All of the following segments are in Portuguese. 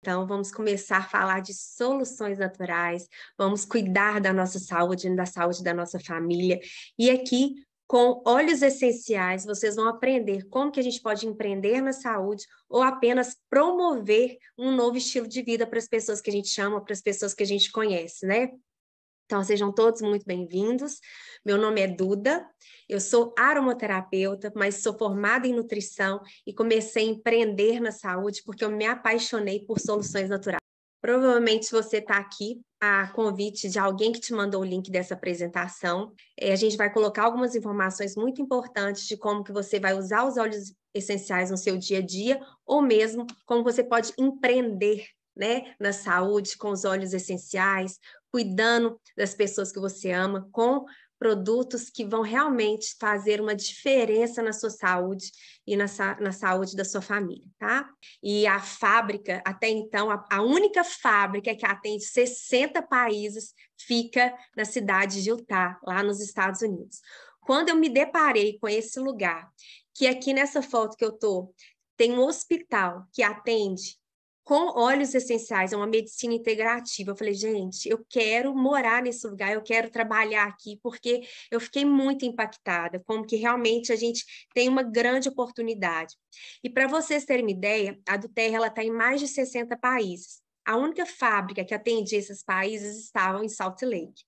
Então, vamos começar a falar de soluções naturais, vamos cuidar da nossa saúde, da saúde da nossa família. E aqui, com óleos essenciais, vocês vão aprender como que a gente pode empreender na saúde ou apenas promover um novo estilo de vida para as pessoas que a gente chama, para as pessoas que a gente conhece, né? Então, sejam todos muito bem-vindos. Meu nome é Duda, eu sou aromaterapeuta, mas sou formada em nutrição e comecei a empreender na saúde porque eu me apaixonei por soluções naturais. Provavelmente você está aqui a convite de alguém que te mandou o link dessa apresentação. A gente vai colocar algumas informações muito importantes de como que você vai usar os óleos essenciais no seu dia a dia, ou mesmo como você pode empreender, né, na saúde com os óleos essenciais, cuidando das pessoas que você ama, com produtos que vão realmente fazer uma diferença na sua saúde e na saúde da sua família, tá? E a fábrica, até então, a única fábrica que atende 60 países fica na cidade de Utah, lá nos Estados Unidos. Quando eu me deparei com esse lugar, que aqui nessa foto que eu tô, tem um hospital que atende com óleos essenciais, é uma medicina integrativa. Eu falei, gente, eu quero morar nesse lugar, eu quero trabalhar aqui, porque eu fiquei muito impactada, como que realmente a gente tem uma grande oportunidade. E para vocês terem uma ideia, a Duterra está em mais de 60 países. A única fábrica que atende esses países estava em Salt Lake.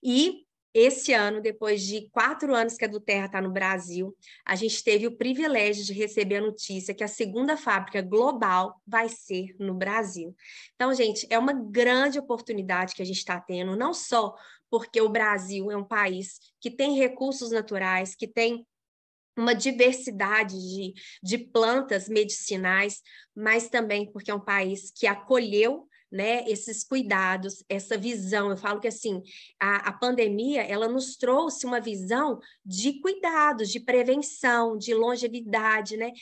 E esse ano, depois de 4 anos que a Duterra está no Brasil, a gente teve o privilégio de receber a notícia que a segunda fábrica global vai ser no Brasil. Então, gente, é uma grande oportunidade que a gente está tendo, não só porque o Brasil é um país que tem recursos naturais, que tem uma diversidade de plantas medicinais, mas também porque é um país que acolheu, né, esses cuidados, essa visão. Eu falo que assim, a pandemia ela nos trouxe uma visão de cuidados, de prevenção, de longevidade, né?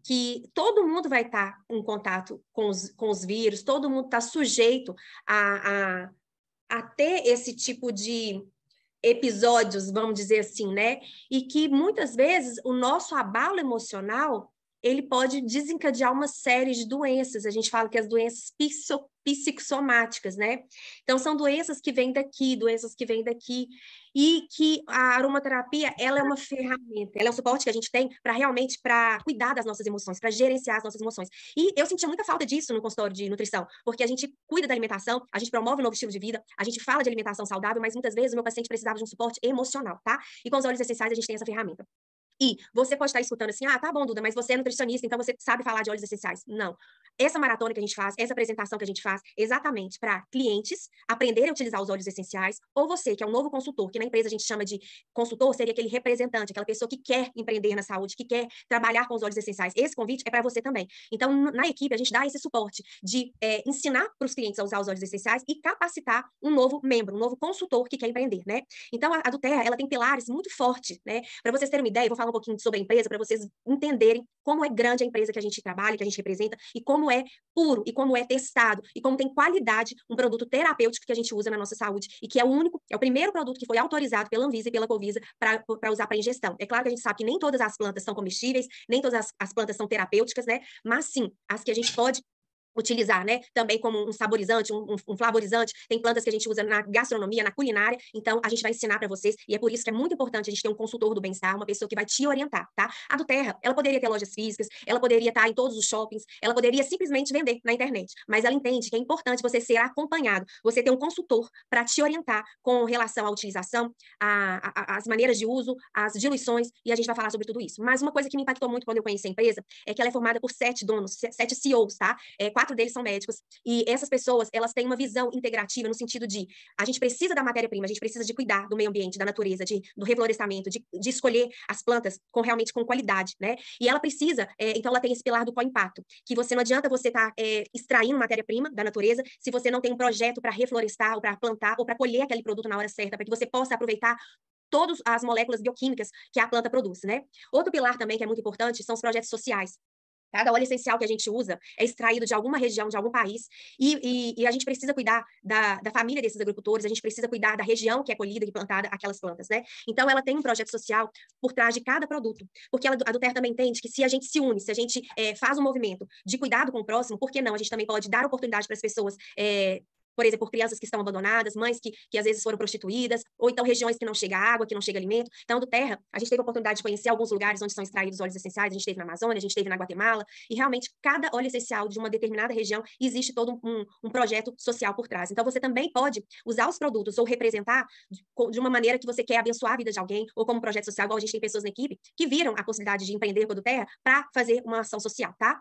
Que todo mundo vai estar em contato com os vírus, todo mundo está sujeito a ter esse tipo de episódios, vamos dizer assim, né? E que muitas vezes o nosso abalo emocional ele pode desencadear uma série de doenças. A gente fala que as doenças psicossomáticas, né? Então, são doenças que vêm daqui, doenças que vêm daqui, e que a aromaterapia, ela é uma ferramenta, ela é um suporte que a gente tem para realmente para cuidar das nossas emoções, para gerenciar as nossas emoções. E eu sentia muita falta disso no consultório de nutrição, porque a gente cuida da alimentação, a gente promove um novo estilo de vida, a gente fala de alimentação saudável, mas muitas vezes o meu paciente precisava de um suporte emocional, tá? E com os óleos essenciais a gente tem essa ferramenta. E você pode estar escutando assim, ah, tá bom, Duda, mas você é nutricionista, então você sabe falar de óleos essenciais. Não. Essa maratona que a gente faz, essa apresentação que a gente faz, exatamente para clientes aprenderem a utilizar os óleos essenciais, ou você, que é um novo consultor, que na empresa a gente chama de consultor, seria aquele representante, aquela pessoa que quer empreender na saúde, que quer trabalhar com os óleos essenciais. Esse convite é para você também. Então, na equipe, a gente dá esse suporte de ensinar para os clientes a usar os óleos essenciais e capacitar um novo membro, um novo consultor que quer empreender, né? Então, a Duterra, ela tem pilares muito fortes, né? Para vocês terem uma ideia, eu vou falar um pouquinho sobre a empresa para vocês entenderem como é grande a empresa que a gente trabalha, que a gente representa, e como é puro, e como é testado, e como tem qualidade um produto terapêutico que a gente usa na nossa saúde, e que é o único, é o primeiro produto que foi autorizado pela Anvisa e pela Covisa para usar para ingestão. É claro que a gente sabe que nem todas as plantas são comestíveis, nem todas as plantas são terapêuticas, né? Mas sim, as que a gente pode utilizar, né, também como um saborizante, um flavorizante, tem plantas que a gente usa na gastronomia, na culinária, então a gente vai ensinar para vocês, e é por isso que é muito importante a gente ter um consultor do bem-estar, uma pessoa que vai te orientar, tá? A Duterra, ela poderia ter lojas físicas, ela poderia estar em todos os shoppings, ela poderia simplesmente vender na internet, mas ela entende que é importante você ser acompanhado, você ter um consultor para te orientar com relação à utilização, as maneiras de uso, as diluições, e a gente vai falar sobre tudo isso. Mas uma coisa que me impactou muito quando eu conheci a empresa é que ela é formada por 7 donos, 7 CEOs, tá? 4 deles são médicos, e essas pessoas, elas têm uma visão integrativa no sentido de, a gente precisa da matéria-prima, a gente precisa de cuidar do meio ambiente, da natureza, do reflorestamento, de escolher as plantas realmente com qualidade, né? E ela precisa, então ela tem esse pilar do co-impacto, que você não adianta você estar extraindo matéria-prima da natureza se você não tem um projeto para reflorestar, ou para plantar, ou para colher aquele produto na hora certa, para que você possa aproveitar todas as moléculas bioquímicas que a planta produz, né? Outro pilar também que é muito importante são os projetos sociais. Cada óleo essencial que a gente usa é extraído de alguma região, de algum país, e a gente precisa cuidar da família desses agricultores, a gente precisa cuidar da região que é colhida e plantada aquelas plantas, né? Então, ela tem um projeto social por trás de cada produto, porque a Doterra também entende que se a gente se une, se a gente faz um movimento de cuidado com o próximo, por que não? A gente também pode dar oportunidade para as pessoas por exemplo, por crianças que estão abandonadas, mães que às vezes foram prostituídas, ou então regiões que não chega água, que não chega alimento. Então, do Terra, a gente teve a oportunidade de conhecer alguns lugares onde são extraídos óleos essenciais, a gente teve na Amazônia, a gente teve na Guatemala, e realmente cada óleo essencial de uma determinada região existe todo um projeto social por trás. Então, você também pode usar os produtos ou representar de uma maneira que você quer abençoar a vida de alguém, ou como projeto social, igual a gente tem pessoas na equipe, que viram a possibilidade de empreender com a do Terra para fazer uma ação social, tá?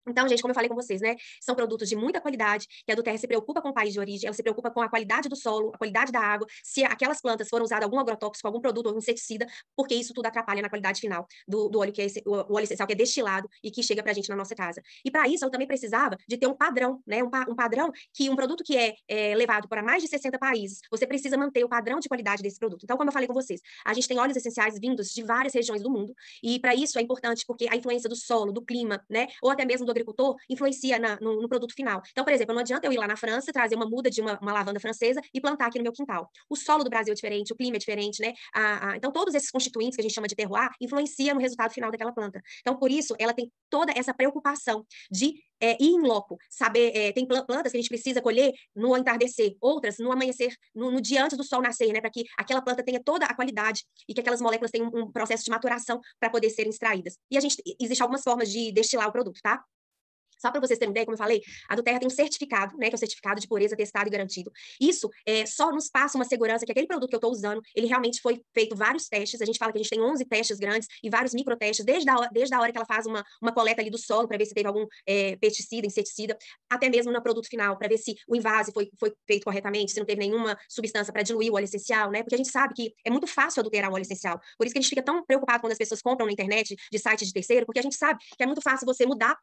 Então, gente, como eu falei com vocês, né? São produtos de muita qualidade, que a Doterra se preocupa com o país de origem, ela se preocupa com a qualidade do solo, a qualidade da água, se aquelas plantas foram usadas algum agrotóxico, algum produto ou inseticida, porque isso tudo atrapalha na qualidade final do óleo, que é o óleo essencial que é destilado e que chega pra gente na nossa casa. E para isso, eu também precisava de ter um padrão, né? Um padrão que um produto que é levado para mais de 60 países, você precisa manter o padrão de qualidade desse produto. Então, como eu falei com vocês, a gente tem óleos essenciais vindos de várias regiões do mundo, e para isso é importante porque a influência do solo, do clima, né? Ou até mesmo do agricultor, influencia no produto final. Então, por exemplo, não adianta eu ir lá na França, trazer uma muda de uma lavanda francesa e plantar aqui no meu quintal. O solo do Brasil é diferente, o clima é diferente, né? Então, todos esses constituintes que a gente chama de terroir influenciam no resultado final daquela planta. Então, por isso, ela tem toda essa preocupação de ir em loco, saber, tem plantas que a gente precisa colher no entardecer, outras no amanhecer, no dia antes do sol nascer, né, para que aquela planta tenha toda a qualidade e que aquelas moléculas tenham um processo de maturação para poder serem extraídas. E existe algumas formas de destilar o produto, tá? Só para vocês terem ideia, como eu falei, a Doterra tem um certificado, né, que é o certificado de pureza testado e garantido. Isso só nos passa uma segurança que aquele produto que eu estou usando, ele realmente foi feito vários testes. A gente fala que a gente tem 11 testes grandes e vários microtestes, desde a hora que ela faz uma coleta ali do solo, para ver se teve algum pesticida, inseticida, até mesmo no produto final, para ver se o invase foi feito corretamente, se não teve nenhuma substância para diluir o óleo essencial, né? Porque a gente sabe que é muito fácil adulterar o óleo essencial. Por isso que a gente fica tão preocupado quando as pessoas compram na internet de sites de terceiro, porque a gente sabe que é muito fácil você mudar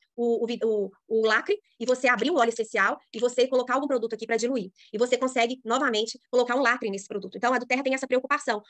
o lacre e você abrir o óleo essencial e você colocar algum produto aqui para diluir. E você consegue, novamente, colocar um lacre nesse produto. Então, a Doterra tem essa preocupação.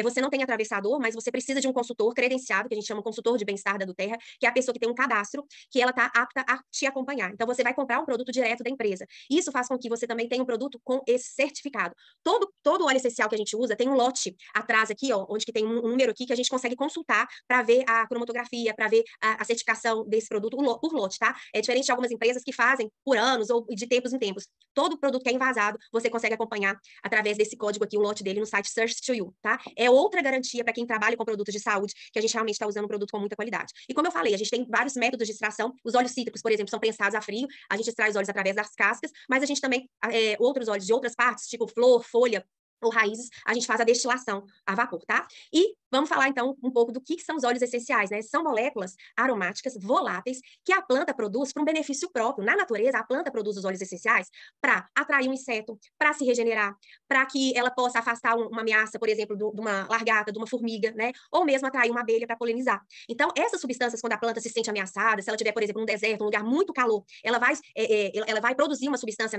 Você não tem atravessador, mas você precisa de um consultor credenciado, que a gente chama consultor de bem-estar da Doterra, que é a pessoa que tem um cadastro, que ela está apta a te acompanhar. Então, você vai comprar um produto direto da empresa. Isso faz com que você também tenha um produto com esse certificado. Todo óleo essencial que a gente usa tem um lote atrás aqui, ó, onde que tem um número aqui que a gente consegue consultar para ver a cromatografia, para ver a certificação desse produto por lote, tá? É diferente de algumas empresas que fazem por anos ou de tempos em tempos. Todo produto que é envasado, você consegue acompanhar através desse código aqui, o lote dele no site Search to You, tá? É outra garantia para quem trabalha com produtos de saúde, que a gente realmente está usando um produto com muita qualidade. E como eu falei, a gente tem vários métodos de extração. Os óleos cítricos, por exemplo, são prensados a frio, a gente extrai os óleos através das cascas, mas a gente também, outros óleos de outras partes, tipo flor, folha, ou raízes, a gente faz a destilação a vapor, tá? E vamos falar, então, um pouco do que são os óleos essenciais, né? São moléculas aromáticas voláteis que a planta produz para um benefício próprio. Na natureza, a planta produz os óleos essenciais para atrair um inseto, para se regenerar, para que ela possa afastar uma ameaça, por exemplo, de uma largata, de uma formiga, né? Ou mesmo atrair uma abelha para polinizar. Então, essas substâncias, quando a planta se sente ameaçada, se ela tiver, por exemplo, num deserto, um lugar muito calor, ela vai produzir uma substância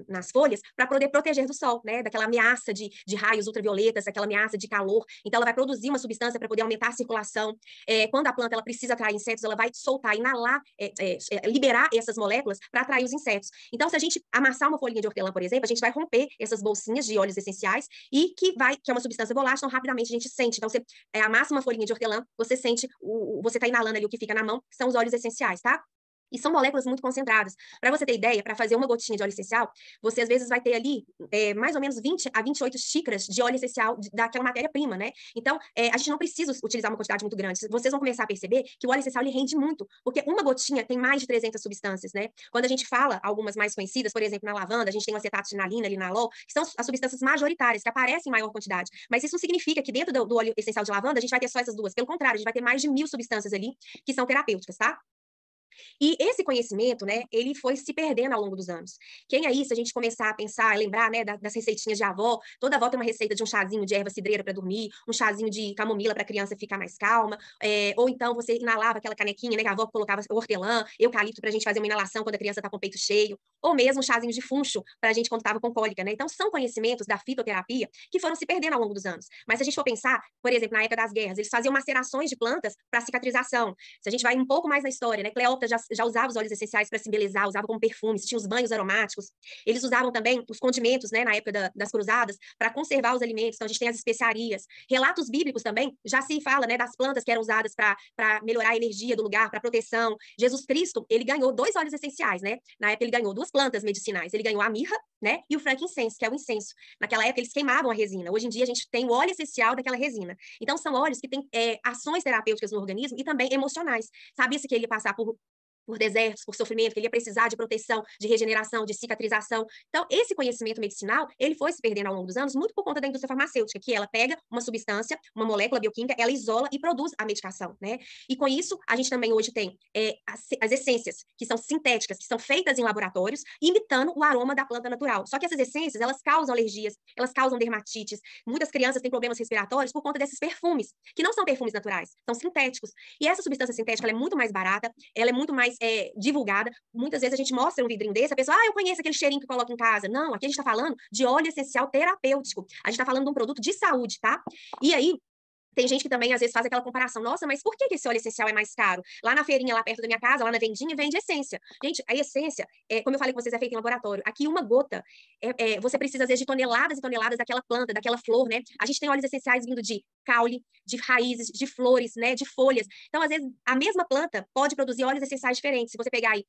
nas folhas para poder proteger do sol, né? Daquela ameaça de raios ultravioletas, daquela ameaça de calor. Então, ela vai produzir uma substância para poder aumentar a circulação. Quando a planta ela precisa atrair insetos, ela vai soltar, inalar, liberar essas moléculas para atrair os insetos. Então, se a gente amassar uma folhinha de hortelã, por exemplo, a gente vai romper essas bolsinhas de óleos essenciais e que é uma substância volátil, então rapidamente a gente sente. Então, você amassa uma folhinha de hortelã, você sente, você está inalando ali o que fica na mão, que são os óleos essenciais, tá? E são moléculas muito concentradas. Para você ter ideia, para fazer uma gotinha de óleo essencial, você às vezes vai ter ali mais ou menos 20 a 28 xícaras de óleo essencial daquela matéria-prima, né? Então, a gente não precisa utilizar uma quantidade muito grande. Vocês vão começar a perceber que o óleo essencial ele rende muito, porque uma gotinha tem mais de 300 substâncias, né? Quando a gente fala algumas mais conhecidas, por exemplo, na lavanda, a gente tem o acetato de linalina, linalol, que são as substâncias majoritárias, que aparecem em maior quantidade. Mas isso não significa que dentro do óleo essencial de lavanda a gente vai ter só essas duas. Pelo contrário, a gente vai ter mais de 1000 substâncias ali que são terapêuticas, tá? E esse conhecimento, né, ele foi se perdendo ao longo dos anos. Quem aí, se a gente começar a pensar, a lembrar, né, das receitinhas de avó, toda avó tem uma receita de um chazinho de erva cidreira para dormir, um chazinho de camomila para a criança ficar mais calma, ou então você inalava aquela canequinha, né, que a avó colocava hortelã, eucalipto para a gente fazer uma inalação quando a criança está com o peito cheio, ou mesmo chazinho de funcho para a gente quando estava com cólica, né? Então, são conhecimentos da fitoterapia que foram se perdendo ao longo dos anos. Mas se a gente for pensar, por exemplo, na época das guerras, eles faziam macerações de plantas para cicatrização. Se a gente vai um pouco mais na história, né? Cleópatra já usava os óleos essenciais para se embelezar, usava como perfumes, tinha os banhos aromáticos. Eles usavam também os condimentos, né? Na época das cruzadas, para conservar os alimentos. Então, a gente tem as especiarias. Relatos bíblicos também, já se fala, né? Das plantas que eram usadas para melhorar a energia do lugar, para proteção. Jesus Cristo, ele ganhou 2 óleos essenciais, né? Na época, ele ganhou 2 plantas medicinais. Ele ganhou a mirra, né? E o frankincense, que é o incenso. Naquela época, eles queimavam a resina. Hoje em dia, a gente tem o óleo essencial daquela resina. Então, são óleos que têm ações terapêuticas no organismo e também emocionais. Sabia-se que ele ia passar por desertos, por sofrimento, que ele ia precisar de proteção, de regeneração, de cicatrização. Então, esse conhecimento medicinal, ele foi se perdendo ao longo dos anos, muito por conta da indústria farmacêutica, que ela pega uma substância, uma molécula bioquímica, ela isola e produz a medicação, né? E com isso, a gente também hoje tem as essências, que são sintéticas, que são feitas em laboratórios, imitando o aroma da planta natural. Só que essas essências, elas causam alergias, elas causam dermatites. Muitas crianças têm problemas respiratórios por conta desses perfumes, que não são perfumes naturais, são sintéticos. E essa substância sintética, ela é muito mais barata, ela é muito mais divulgada. Muitas vezes a gente mostra um vidrinho desse, a pessoa, eu conheço aquele cheirinho que coloca em casa. Não, aqui a gente está falando de óleo essencial terapêutico. A gente está falando de um produto de saúde, tá? E aí, tem gente que também, às vezes, faz aquela comparação. Nossa, mas por que esse óleo essencial é mais caro? Lá na feirinha, lá perto da minha casa, lá na vendinha, vende essência. Gente, a essência, como eu falei com vocês, é feita em laboratório. Aqui, uma gota, você precisa, às vezes, de toneladas e toneladas daquela planta, daquela flor, né? A gente tem óleos essenciais vindo de caule, de raízes, de flores, né? De folhas. Então, às vezes, a mesma planta pode produzir óleos essenciais diferentes. Se você pegar aí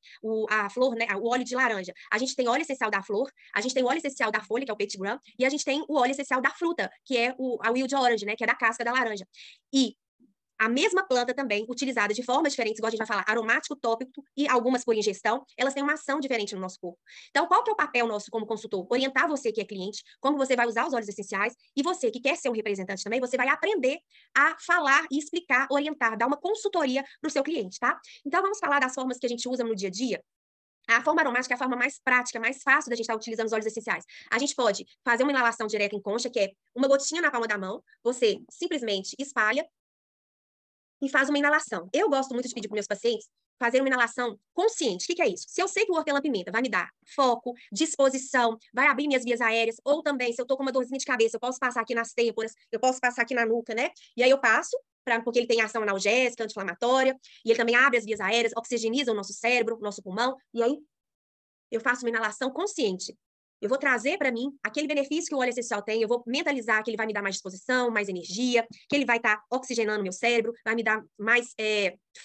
a flor, né? O óleo de laranja. A gente tem óleo essencial da flor, a gente tem o óleo essencial da folha, que é o petit gram, e a gente tem o óleo essencial da fruta, que é a wild orange, né? Que é da casca da laranja. E a mesma planta também, utilizada de formas diferentes, igual a gente vai falar, aromático, tópico e algumas por ingestão, elas têm uma ação diferente no nosso corpo. Então, qual que é o papel nosso como consultor? Orientar você que é cliente, como você vai usar os óleos essenciais, e você que quer ser um representante também, você vai aprender a falar e explicar, orientar, dar uma consultoria para o seu cliente, tá? Então, vamos falar das formas que a gente usa no dia a dia. A forma aromática é a forma mais prática, mais fácil da gente estar utilizando os óleos essenciais. A gente pode fazer uma inalação direta em concha, que é uma gotinha na palma da mão, você simplesmente espalha e faz uma inalação. Eu gosto muito de pedir para meus pacientes fazer uma inalação consciente. O que é isso? Se eu sei que o hortelã-pimenta vai me dar foco, disposição, vai abrir minhas vias aéreas, ou também, se eu estou com uma dorzinha de cabeça, eu posso passar aqui nas têmporas, eu posso passar aqui na nuca, né? E aí eu passo, porque ele tem ação analgésica, anti-inflamatória, e ele também abre as vias aéreas, oxigeniza o nosso cérebro, o nosso pulmão, e aí eu faço uma inalação consciente. Eu vou trazer para mim aquele benefício que o óleo essencial tem, eu vou mentalizar que ele vai me dar mais disposição, mais energia, que ele vai estar oxigenando meu cérebro, vai me dar mais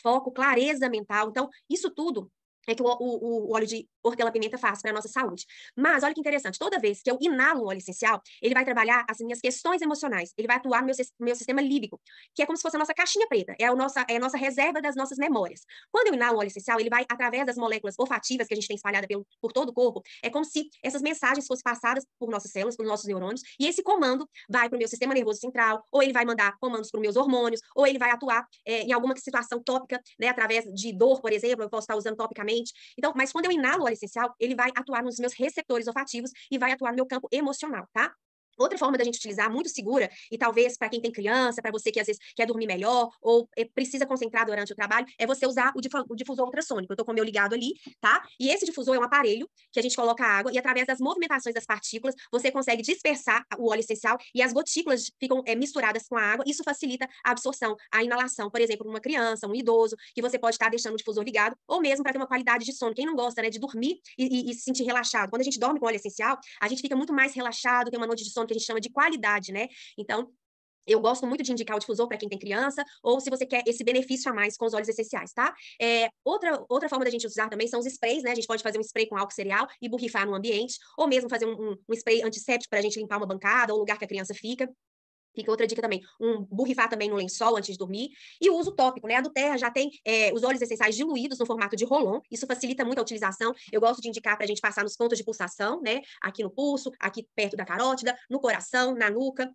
foco, clareza mental. Então, isso tudo é que o óleo de hortelã-pimenta faz para a nossa saúde. Mas, olha que interessante, toda vez que eu inalo um óleo essencial, ele vai trabalhar as minhas questões emocionais, ele vai atuar no meu sistema límbico, que é como se fosse a nossa caixinha preta, é a nossa reserva das nossas memórias. Quando eu inalo um óleo essencial, ele vai, através das moléculas olfativas que a gente tem espalhada por todo o corpo, é como se essas mensagens fossem passadas por nossas células, por nossos neurônios, e esse comando vai para o meu sistema nervoso central, ou ele vai mandar comandos para os meus hormônios, ou ele vai atuar em alguma situação tópica, né, através de dor, por exemplo, eu posso estar usando topicamente. Então, mas quando eu inalo o óleo essencial, ele vai atuar nos meus receptores olfativos e vai atuar no meu campo emocional, tá? Outra forma da gente utilizar, muito segura, e talvez para quem tem criança, para você que às vezes quer dormir melhor ou precisa concentrar durante o trabalho, é você usar o difusor ultrassônico. Eu estou com o meu ligado ali, tá? E esse difusor é um aparelho que a gente coloca água e através das movimentações das partículas, você consegue dispersar o óleo essencial e as gotículas ficam misturadas com a água. Isso facilita a absorção, a inalação, por exemplo, uma criança, um idoso, que você pode estar deixando o difusor ligado, ou mesmo para ter uma qualidade de sono. Quem não gosta, né, de dormir e se sentir relaxado. Quando a gente dorme com óleo essencial, a gente fica muito mais relaxado, tem uma noite de sono que a gente chama de qualidade, né? Então, eu gosto muito de indicar o difusor para quem tem criança, ou se você quer esse benefício a mais com os óleos essenciais, tá? Outra forma da gente usar também são os sprays, né? A gente pode fazer um spray com álcool cereal e borrifar no ambiente, ou mesmo fazer um spray antisséptico para a gente limpar uma bancada ou o lugar que a criança fica. Fica outra dica também, borrifar também no lençol antes de dormir. E o uso tópico, né? A do Terra já tem os óleos essenciais diluídos no formato de rolon. Isso facilita muito a utilização. Eu gosto de indicar para a gente passar nos pontos de pulsação, né? Aqui no pulso, aqui perto da carótida, no coração, na nuca.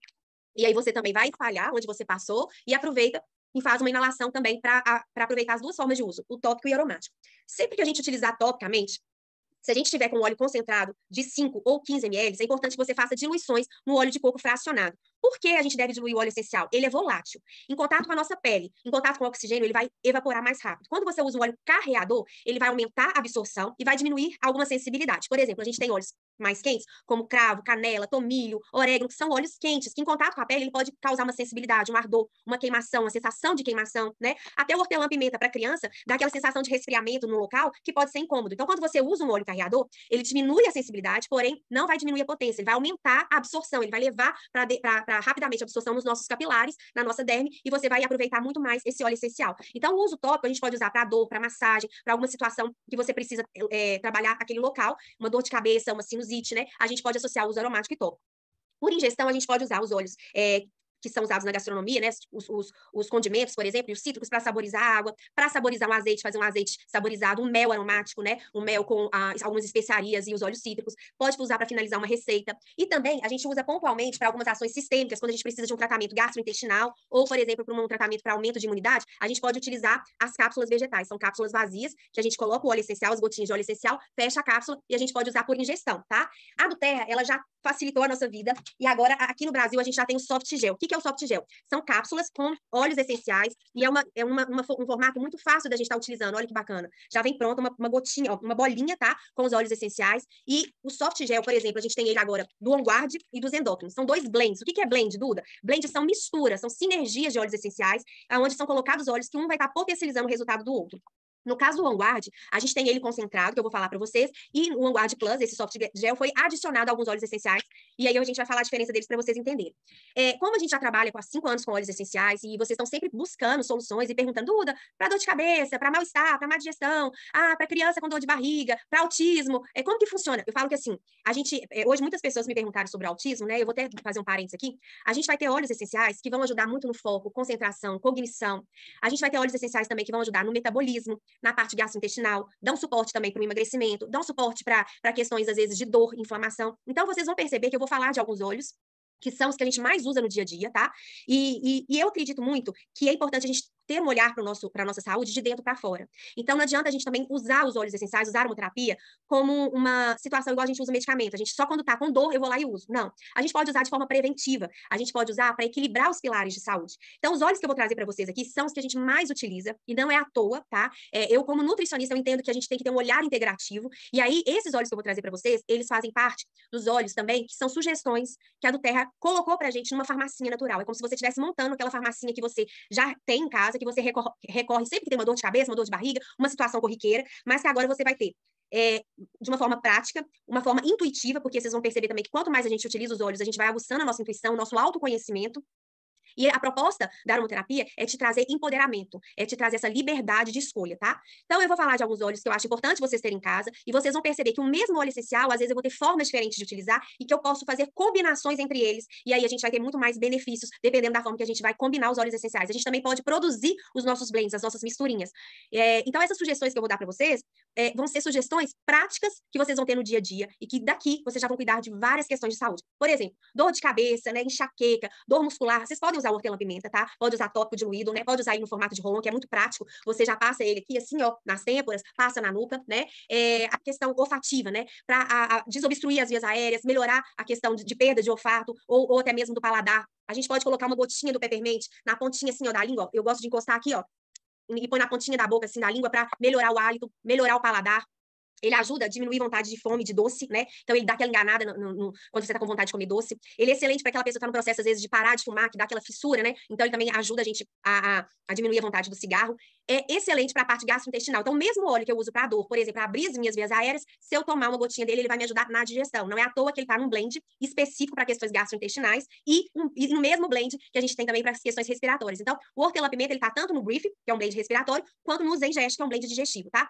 E aí você também vai espalhar onde você passou e aproveita e faz uma inalação também para aproveitar as duas formas de uso, o tópico e o aromático. Sempre que a gente utilizar topicamente, se a gente tiver com óleo concentrado de 5 ou 15 ml, é importante que você faça diluições no óleo de coco fracionado. Por que a gente deve diluir o óleo essencial? Ele é volátil. Em contato com a nossa pele, em contato com o oxigênio, ele vai evaporar mais rápido. Quando você usa um óleo carreador, ele vai aumentar a absorção e vai diminuir alguma sensibilidade. Por exemplo, a gente tem óleos mais quentes, como cravo, canela, tomilho, orégano, que são óleos quentes, que em contato com a pele ele pode causar uma sensibilidade, um ardor, uma queimação, uma sensação de queimação, né? Até o hortelã-pimenta para criança dá aquela sensação de resfriamento no local que pode ser incômodo. Então, quando você usa um óleo carreador, ele diminui a sensibilidade, porém não vai diminuir a potência, ele vai aumentar a absorção, ele vai levar para rapidamente a absorção nos nossos capilares, na nossa derme, e você vai aproveitar muito mais esse óleo essencial. Então, o uso tópico a gente pode usar para dor, para massagem, para alguma situação que você precisa trabalhar aquele local, uma dor de cabeça, uma sinusite, né? A gente pode associar o uso aromático e tópico. Por ingestão, a gente pode usar os óleos que são usados na gastronomia, né? Os condimentos, por exemplo, e os cítricos para saborizar a água, para saborizar um azeite, fazer um azeite saborizado, um mel aromático, né? Um mel com algumas especiarias e os óleos cítricos. Pode usar para finalizar uma receita. E também a gente usa pontualmente para algumas ações sistêmicas, quando a gente precisa de um tratamento gastrointestinal ou, por exemplo, para um tratamento para aumento de imunidade, a gente pode utilizar as cápsulas vegetais. São cápsulas vazias, que a gente coloca o óleo essencial, as gotinhas de óleo essencial, fecha a cápsula e a gente pode usar por ingestão, tá? A do Terra, ela já facilitou a nossa vida e agora aqui no Brasil a gente já tem o soft gel. O que é o soft gel? São cápsulas com óleos essenciais e um formato muito fácil da gente estar utilizando. Olha que bacana. Já vem pronta uma gotinha, uma bolinha, tá? Com os óleos essenciais. E o soft gel, por exemplo, a gente tem ele agora do On Guard e dos endócrinos. São 2 blends. O que é blend, Duda? Blend são misturas, são sinergias de óleos essenciais, onde são colocados óleos que um vai estar potencializando o resultado do outro. No caso do On Guard, a gente tem ele concentrado, que eu vou falar para vocês, e o On Guard Plus, esse soft gel, foi adicionado a alguns óleos essenciais, e aí a gente vai falar a diferença deles para vocês entenderem. Como a gente já trabalha há 5 anos com óleos essenciais, e vocês estão sempre buscando soluções e perguntando, Duda, para dor de cabeça, para mal-estar, para má digestão, para criança com dor de barriga, para autismo, como que funciona? Eu falo que assim, hoje muitas pessoas me perguntaram sobre autismo, né? Eu vou até fazer um parênteses aqui. A gente vai ter óleos essenciais que vão ajudar muito no foco, concentração, cognição. A gente vai ter óleos essenciais também que vão ajudar no metabolismo, na parte gastrointestinal, dão suporte também para o emagrecimento, dão suporte para questões, às vezes, de dor, inflamação. Então, vocês vão perceber que eu vou falar de alguns óleos que são os que a gente mais usa no dia a dia, tá? E eu acredito muito que é importante a gente ter um olhar para a nossa saúde de dentro para fora. Então, não adianta a gente também usar os óleos essenciais, usar a aromaterapia como uma situação igual a gente usa medicamento. A gente só quando está com dor, eu vou lá e uso. Não. A gente pode usar de forma preventiva. A gente pode usar para equilibrar os pilares de saúde. Então, os óleos que eu vou trazer para vocês aqui são os que a gente mais utiliza e não é à toa, tá? Eu, como nutricionista, eu entendo que a gente tem que ter um olhar integrativo. E aí, esses óleos que eu vou trazer para vocês, eles fazem parte dos óleos também, que são sugestões que a do Terra colocou para a gente numa farmacinha natural. É como se você estivesse montando aquela farmacinha que você já tem em casa, que você recorre sempre que tem uma dor de cabeça, uma dor de barriga, uma situação corriqueira, mas que agora você vai ter de uma forma prática, uma forma intuitiva, porque vocês vão perceber também que quanto mais a gente utiliza os óleos, a gente vai aguçando a nossa intuição, o nosso autoconhecimento. E a proposta da aromaterapia é te trazer empoderamento, é te trazer essa liberdade de escolha, tá? Então, eu vou falar de alguns óleos que eu acho importante vocês terem em casa, e vocês vão perceber que o mesmo óleo essencial, às vezes eu vou ter formas diferentes de utilizar, e que eu posso fazer combinações entre eles, e aí a gente vai ter muito mais benefícios, dependendo da forma que a gente vai combinar os óleos essenciais. A gente também pode produzir os nossos blends, as nossas misturinhas. Então, essas sugestões que eu vou dar para vocês, vão ser sugestões práticas que vocês vão ter no dia a dia, e que daqui vocês já vão cuidar de várias questões de saúde. Por exemplo, dor de cabeça, né, enxaqueca, dor muscular, vocês podem usar o hortelã-pimenta, tá? Pode usar tópico diluído, né? Pode usar ele no formato de rolão, que é muito prático. Você já passa ele aqui, assim, ó, nas têmporas, passa na nuca, né? A questão olfativa, né? Para desobstruir as vias aéreas, melhorar a questão de perda de olfato ou até mesmo do paladar. A gente pode colocar uma gotinha do peppermint na pontinha, assim, ó, da língua. Eu gosto de encostar aqui, ó, e põe na pontinha da boca, assim, da língua, para melhorar o hálito, melhorar o paladar. Ele ajuda a diminuir a vontade de fome, de doce, né? Então, ele dá aquela enganada quando você tá com vontade de comer doce. Ele é excelente para aquela pessoa que tá no processo, às vezes, de parar de fumar, que dá aquela fissura, né? Então, ele também ajuda a gente a diminuir a vontade do cigarro. É excelente para a parte gastrointestinal. Então, o mesmo óleo que eu uso para dor, por exemplo, para abrir as minhas vias aéreas, se eu tomar uma gotinha dele, ele vai me ajudar na digestão. Não é à toa que ele tá num blend específico para questões gastrointestinais e no mesmo blend que a gente tem também para as questões respiratórias. Então, o hortelã-pimenta, ele tá tanto no Brief, que é um blend respiratório, quanto no Zengest, que é um blend digestivo, tá?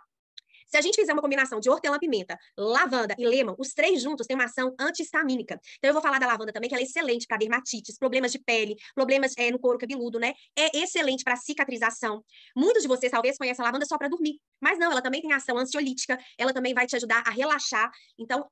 Se a gente fizer uma combinação de hortelã-pimenta, lavanda e lemon, os 3 juntos têm uma ação anti-histamínica. Então, eu vou falar da lavanda também, que ela é excelente para dermatites, problemas de pele, problemas no couro cabeludo, né? É excelente para cicatrização. Muitos de vocês talvez conheçam a lavanda só para dormir, mas não, ela também tem ação ansiolítica, ela também vai te ajudar a relaxar. Então,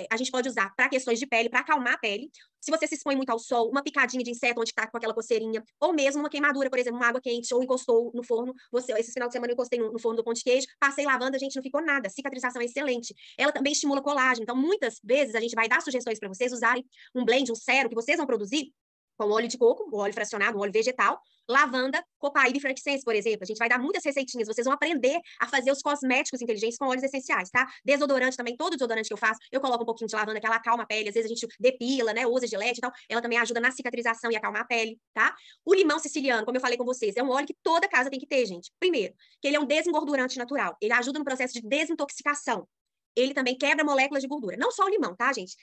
a gente pode usar para questões de pele, para acalmar a pele. Se você se expõe muito ao sol, uma picadinha de inseto onde está com aquela coceirinha, ou mesmo uma queimadura, por exemplo, uma água quente, ou encostou no forno. Esse final de semana eu encostei no forno do pão de queijo, passei lavanda, a gente não ficou nada. Cicatrização é excelente. Ela também estimula colágeno. Então, muitas vezes a gente vai dar sugestões para vocês usarem um blend, um sérum que vocês vão produzir com óleo de coco, o óleo fracionado, o óleo vegetal, lavanda, copaíba e frankincense, por exemplo. A gente vai dar muitas receitinhas, vocês vão aprender a fazer os cosméticos inteligentes com óleos essenciais, tá? Desodorante também, todo desodorante que eu faço, eu coloco um pouquinho de lavanda, que ela acalma a pele, às vezes a gente depila, né, usa gilete e tal, ela também ajuda na cicatrização e acalmar a pele, tá? O limão siciliano, como eu falei com vocês, é um óleo que toda casa tem que ter, gente. Primeiro, que ele é um desengordurante natural, ele ajuda no processo de desintoxicação. Ele também quebra moléculas de gordura. Não só o limão, tá, gente?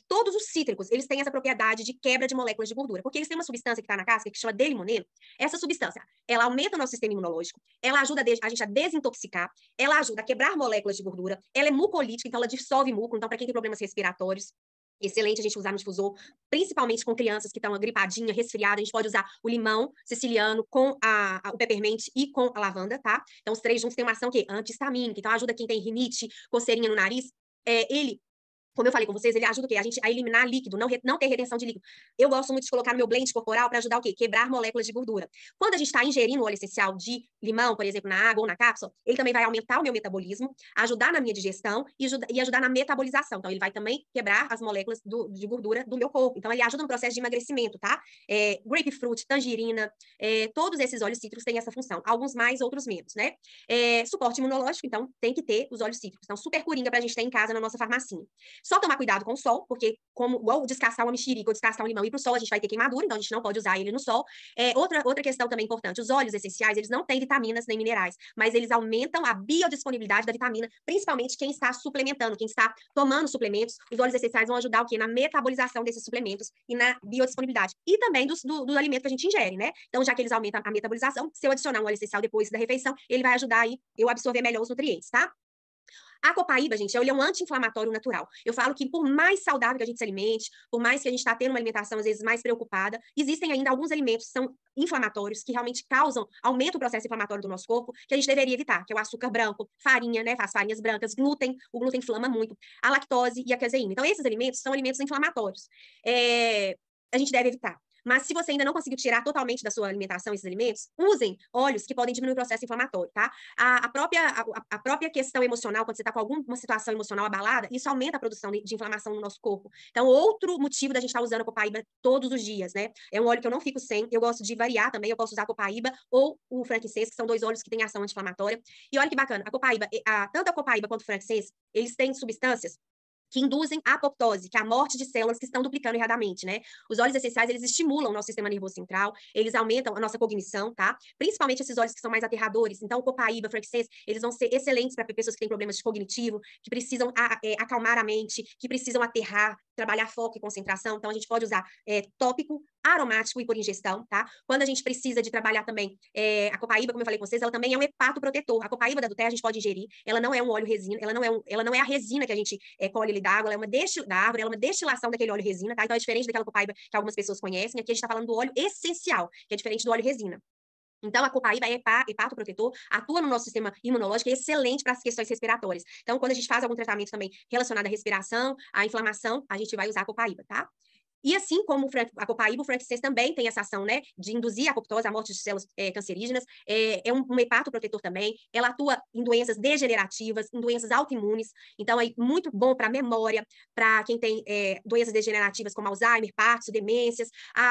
Todos os cítricos, eles têm essa propriedade de quebra de moléculas de gordura, porque eles têm uma substância que está na casca que chama D-limoneno. Essa substância, ela aumenta o nosso sistema imunológico, ela ajuda a gente a desintoxicar, ela ajuda a quebrar moléculas de gordura, ela é mucolítica, então ela dissolve muco, então para quem tem problemas respiratórios, excelente a gente usar no difusor, principalmente com crianças que estão gripadinha, resfriada, a gente pode usar o limão siciliano com o peppermint e com a lavanda, tá? Então, os três juntos têm uma ação que anti-histamínica, então ajuda quem tem rinite, coceirinha no nariz. Ele, como eu falei com vocês, ele ajuda o quê? A gente a eliminar líquido, não ter retenção de líquido. Eu gosto muito de colocar no meu blend corporal para ajudar o quê? Quebrar moléculas de gordura. Quando a gente está ingerindo o óleo essencial de limão, por exemplo, na água ou na cápsula, ele também vai aumentar o meu metabolismo, ajudar na minha digestão e ajudar na metabolização. Então, ele vai também quebrar as moléculas de gordura do meu corpo. Então, ele ajuda no processo de emagrecimento, tá? Grapefruit, tangerina, todos esses óleos cítricos têm essa função. Alguns mais, outros menos, né? Suporte imunológico, então, tem que ter os óleos cítricos. Então, super coringa para a gente ter em casa na nossa farmacinha. Só tomar cuidado com o sol, porque igual descascar uma mexerica ou descascar um limão e ir para o sol, a gente vai ter queimadura, então a gente não pode usar ele no sol. Outra questão também importante, os óleos essenciais, eles não têm vitaminas nem minerais, mas eles aumentam a biodisponibilidade da vitamina, principalmente quem está suplementando, quem está tomando suplementos. Os óleos essenciais vão ajudar o quê? Na metabolização desses suplementos e na biodisponibilidade. E também do alimento que a gente ingere, né? Então, já que eles aumentam a metabolização, se eu adicionar um óleo essencial depois da refeição, ele vai ajudar aí eu absorver melhor os nutrientes, tá? A copaíba, gente, ele é um anti-inflamatório natural. Eu falo que por mais saudável que a gente se alimente, por mais que a gente está tendo uma alimentação, às vezes, mais preocupada, existem ainda alguns alimentos que são inflamatórios, que realmente aumentam o processo inflamatório do nosso corpo, que a gente deveria evitar, que é o açúcar branco, farinha, né, as farinhas brancas, glúten, o glúten inflama muito, a lactose e a caseína. Então, esses alimentos são alimentos inflamatórios. A gente deve evitar. Mas se você ainda não conseguiu tirar totalmente da sua alimentação esses alimentos, usem óleos que podem diminuir o processo inflamatório, tá? A própria questão emocional, quando você está com alguma situação emocional abalada, isso aumenta a produção de inflamação no nosso corpo. Então, outro motivo da gente estar usando a copaíba todos os dias, né? É um óleo que eu não fico sem, eu gosto de variar também, eu posso usar a copaíba ou o frankincense, que são dois óleos que têm ação anti-inflamatória. E olha que bacana, a copaíba, tanto a copaíba quanto o frankincense, eles têm substâncias que induzem a apoptose, que é a morte de células que estão duplicando erradamente, né? Os óleos essenciais, eles estimulam o nosso sistema nervoso central, eles aumentam a nossa cognição, tá? Principalmente esses óleos que são mais aterradores. Então, o copaíba, frankincense, eles vão ser excelentes para pessoas que têm problemas de cognitivo, que precisam acalmar a mente, que precisam aterrar, trabalhar foco e concentração. Então, a gente pode usar tópico, aromático e por ingestão, tá? Quando a gente precisa de trabalhar também a copaíba, como eu falei com vocês, ela também é um hepatoprotetor. A copaíba da Doterra a gente pode ingerir, ela não é um óleo resina, ela não é a resina que a gente colhe ali da água, ela é da árvore, ela é uma destilação daquele óleo resina, tá? Então é diferente daquela copaíba que algumas pessoas conhecem. Aqui a gente tá falando do óleo essencial, que é diferente do óleo resina. Então, a copaíba é hepatoprotetor, atua no nosso sistema imunológico, é excelente para as questões respiratórias. Então, quando a gente faz algum tratamento também relacionado à respiração, à inflamação, a gente vai usar a copaíba, tá? E assim como a copaíba, o frankincense também tem essa ação, né, de induzir a apoptose, a morte de células cancerígenas, é um hepatoprotetor também, ela atua em doenças degenerativas, em doenças autoimunes, então é muito bom para a memória, para quem tem doenças degenerativas como Alzheimer, Parkinson, demências.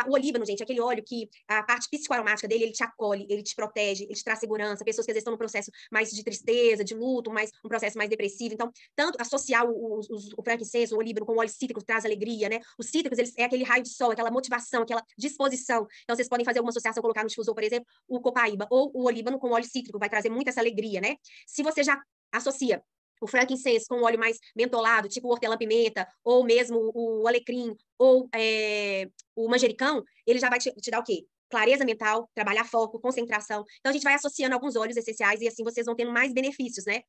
O olíbano, gente, aquele óleo que a parte psicoaromática dele, ele te acolhe, ele te protege, ele te traz segurança, pessoas que às vezes estão num processo mais de tristeza, de luto, um processo mais depressivo, então, tanto associar o frankincense, o olíbano com o óleo cítrico traz alegria, né, os cítricos, eles aquele raio de sol, aquela motivação, aquela disposição. Então, vocês podem fazer alguma associação, colocar no difusor, por exemplo, o copaíba ou o olíbano com óleo cítrico, vai trazer muito essa alegria, né? Se você já associa o frankincense com um óleo mais mentolado, tipo o hortelã-pimenta, ou mesmo o alecrim, ou o manjericão, ele já vai te dar o quê? Clareza mental, trabalhar foco, concentração. Então, a gente vai associando alguns óleos essenciais e assim vocês vão tendo mais benefícios, né?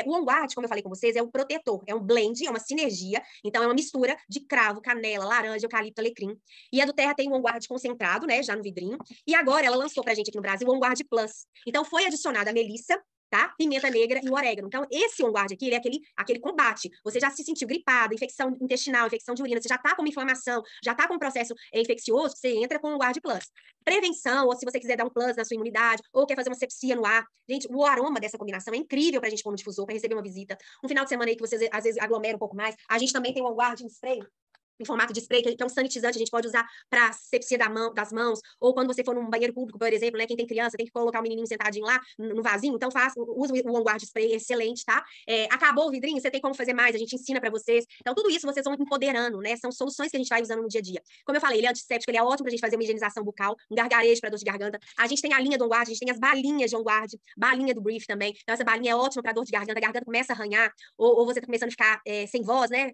O On Guard, como eu falei com vocês, é um protetor, é um blend, é uma sinergia. Então, é uma mistura de cravo, canela, laranja, eucalipto, alecrim. E a do Terra tem o On Guard concentrado, né? Já no vidrinho. E agora ela lançou pra gente aqui no Brasil o On Guard Plus. Então, foi adicionada a melissa, tá? Pimenta negra e o orégano. Então, esse On Guard aqui, ele é aquele combate. Você já se sentiu gripado, infecção intestinal, infecção de urina, você já tá com uma inflamação, já tá com um processo infeccioso, você entra com o On Guard Plus. Prevenção, ou se você quiser dar um plus na sua imunidade, ou quer fazer uma sepsia no ar. Gente, o aroma dessa combinação é incrível pra gente pôr no difusor, pra receber uma visita. Um final de semana aí que vocês, às vezes, aglomeram um pouco mais. A gente também tem o On Guard em spray, em formato de spray, que é um sanitizante, a gente pode usar para asepsia das mãos, ou quando você for num banheiro público, por exemplo, né, quem tem criança, tem que colocar o menininho sentadinho lá, no vasinho, então usa o On Guard Spray, excelente, tá? Acabou o vidrinho, você tem como fazer mais, a gente ensina para vocês. Então, tudo isso vocês vão empoderando, né? São soluções que a gente vai usando no dia a dia. Como eu falei, ele é antisséptico, ele é ótimo pra gente fazer uma higienização bucal, um gargarejo para dor de garganta. A gente tem a linha do On Guard, a gente tem as balinhas de On Guard, balinha do Brief também. Então, essa balinha é ótima para dor de garganta, a garganta começa a arranhar, ou você tá começando a ficar sem voz, né?